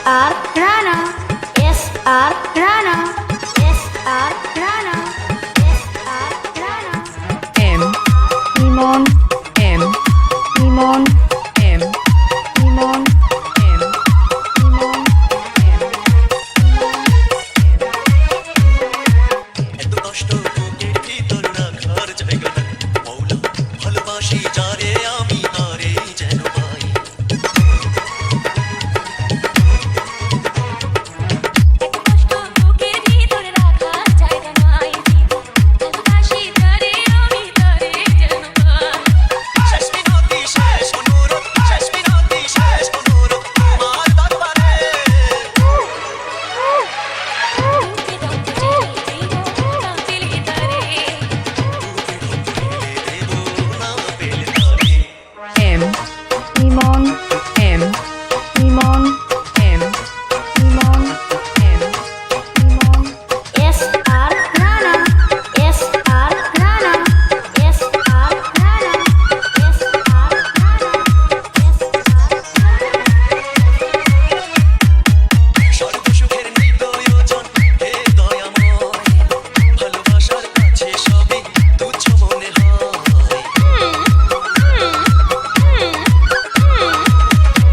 S.R. Rana, S.R. Rana, S.R. Rana, S.R. Rana. M Limon, M limon, M limon, M limon. এত কষ্ট বুকের ভিতর রাখার জায়গা না মৌলা ভালোবাসি যারে আমি তারেই যেন পাই কষ্ট বুকের ভিতরে রাখার জায়গা নাই ভালোবাসি তারে আমি তারে যেন পাই শেষ মিনতি শেষ অনুরোধ শেষ মিনতি শেষ অনুরোধ তোমার দরবারে M Limon, M limon, M limon, M limon. S.R. Rana, S.R. Rana, S.R. Rana, S.R. Rana, S.R. সর্বসুখের নিদয়োজন হে দয়াময় ভালোবাসার কাছে সবই তুচ্ছ মনে হয়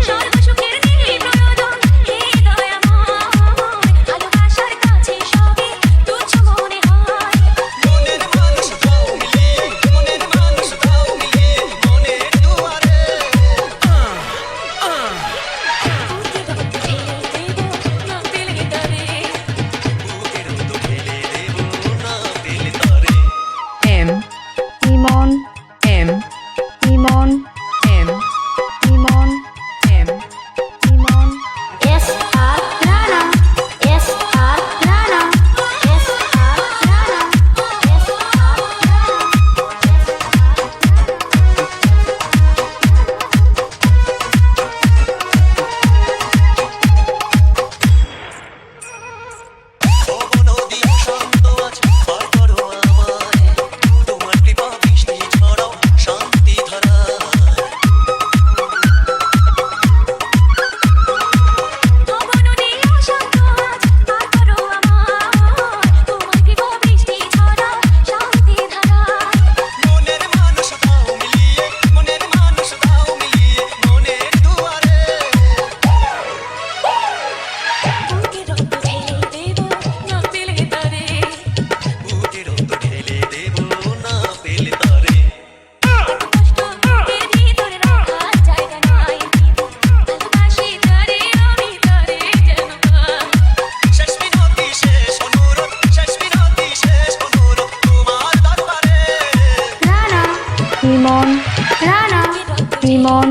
সর্বসুখের নিয়ে প্রয়োজন হে দয়াময় ভালোবাসার কাছে সবই তুচ্ছ মনে হয় মনের মানুষ দাও মিলিয়ে মনের মানুষ দাও মিলিয়ে মনের দুয়ারে বুকের মতো ঢেলে দেব না পেলে তারে M Limon, M limon, M limon, M limon. S.R. Rana, S.R. Rana, S.R. Rana, S.R. নদী শান্ত আজ পার করো আমায় তোমার কৃপা বৃষ্টি ছড়াও শান্তি ধারায় নদী অশান্ত আজ পার করো আমায় তোমার কৃপা বৃষ্টি ছড়াও শান্তি ধারায় মনের মানুষ দাও মিলিয়ে মনের মানুষ দাও মিলিয়ে মনের দুয়ারে বুকের রক্ত ঢেলে দেব না পেলে তারে বুকের রক্ত ঢেলে দেব না পেলে তারে কষ্ট বুকের ভিতরে রাখার জায়গা নাই ভালোবাসি তারে আমি তারে যেন পাই শেষ মিনতি শেষ অনুরোধ শেষ মিনতি শেষ অনুরোধ তোমার দরবারে Rana, limon, Rana, limon,